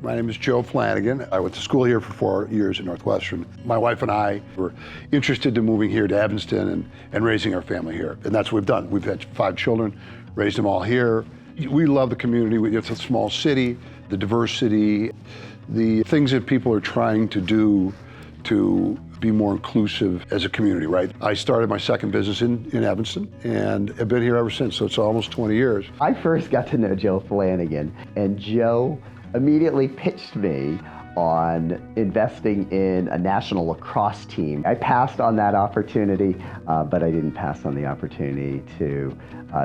My name is Joe Flanagan. I went to school here for 4 years at Northwestern. My wife and I were interested in moving here to Evanston and raising our family here. And that's what we've done. We've had 5 children, raised them all here. We love the community. It's a small city, the diversity, the things that people are trying to do to be more inclusive as a community, right? I started my second business in Evanston and have been here ever since, so it's almost 20 years. I first got to know Joe Flanagan, and Joe immediately pitched me on investing in a national lacrosse team. I passed on that opportunity, but I didn't pass on the opportunity to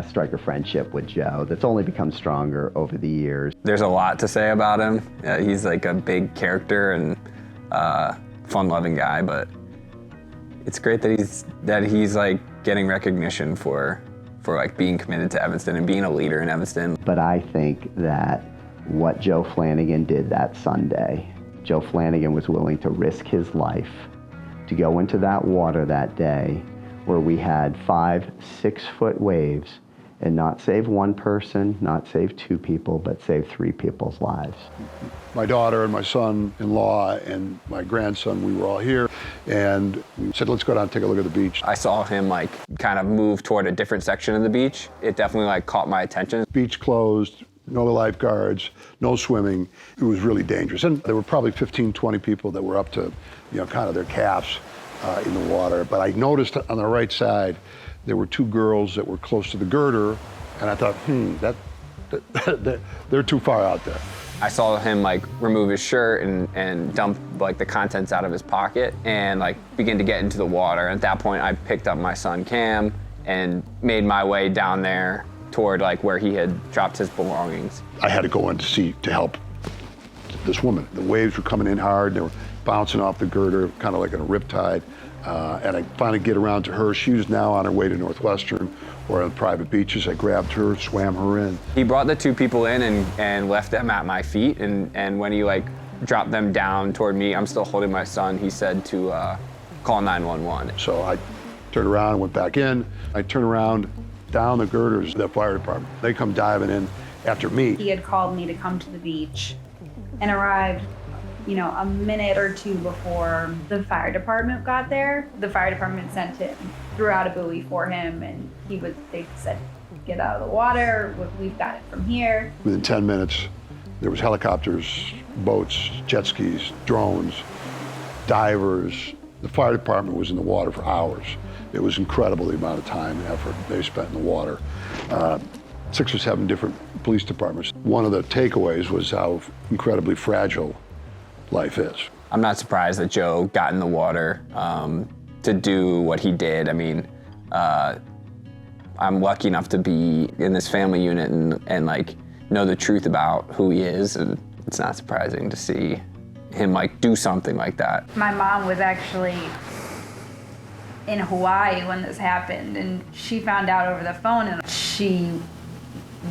strike a friendship with Joe that's only become stronger over the years. There's a lot to say about him. He's like a big character and fun-loving guy, but it's great that he's like getting recognition for like being committed to Evanston and being a leader in Evanston. But I think that what Joe Flanagan did that Sunday, Joe Flanagan was willing to risk his life to go into that water that day where we had 5 6-foot waves and not save one person, not save 2 people, but save 3 people's lives. My daughter and my son-in-law and my grandson, we were all here, and we said, let's go down and take a look at the beach. I saw him like kind of move toward a different section of the beach. It definitely like caught my attention. Beach closed, no lifeguards, no swimming. It was really dangerous. And there were probably 15, 20 people that were up to, kind of their calves in the water. But I noticed on the right side, there were 2 girls that were close to the girder, and I thought, they're too far out there. I saw him like remove his shirt and dump like the contents out of his pocket and like begin to get into the water. At that point, I picked up my son Cam and made my way down there toward like where he had dropped his belongings. I had to go in to help this woman. The waves were coming in hard. They were bouncing off the girder, kind of like in a riptide. And I finally get around to her. She was now on her way to Northwestern or on private beaches. I grabbed her, swam her in. He brought the 2 people in and left them at my feet. And when he like dropped them down toward me, I'm still holding my son, he said to call 911. So I turned around and went back in. I turned around, down the girders, the fire department. They come diving in after me. He had called me to come to the beach and arrived a minute or 2 before the fire department got there. The fire department sent him, threw out a buoy for him, and they said, get out of the water, we've got it from here. Within 10 minutes, there was helicopters, boats, jet skis, drones, divers. The fire department was in the water for hours. It was incredible the amount of time and effort they spent in the water. 6 or 7 different police departments. One of the takeaways was how incredibly fragile life is. I'm not surprised that Joe got in the water to do what he did. I mean, I'm lucky enough to be in this family unit and like know the truth about who he is, and it's not surprising to see him like do something like that. My mom was actually in Hawaii when this happened, and she found out over the phone, and she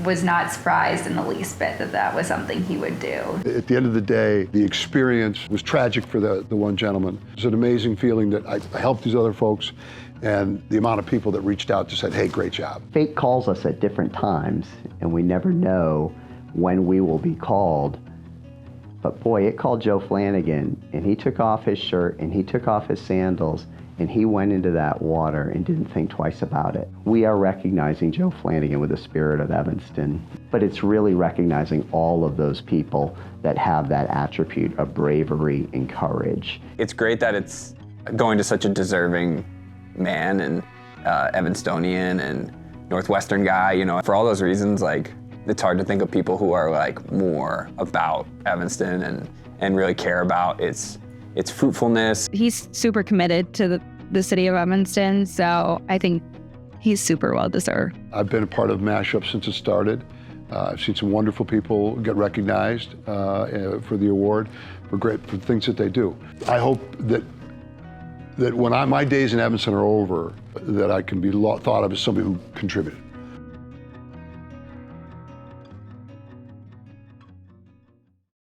was not surprised in the least bit that was something he would do. At the end of the day, the experience was tragic for the one gentleman. It was an amazing feeling that I helped these other folks, and the amount of people that reached out to said, hey, great job. Fate calls us at different times, and we never know when we will be called. But boy, it called Joe Flanagan, and he took off his shirt, and he took off his sandals, and he went into that water and didn't think twice about it. We are recognizing Joe Flanagan with the spirit of Evanston, but it's really recognizing all of those people that have that attribute of bravery and courage. It's great that it's going to such a deserving man and Evanstonian and Northwestern guy. For all those reasons, like, it's hard to think of people who are like more about Evanston and really care about its fruitfulness. He's super committed to the city of Evanston, so I think he's super well deserved. I've been a part of MashUp since it started. I've seen some wonderful people get recognized for the award for the things that they do. I hope that when my days in Evanston are over, that I can be thought of as somebody who contributed.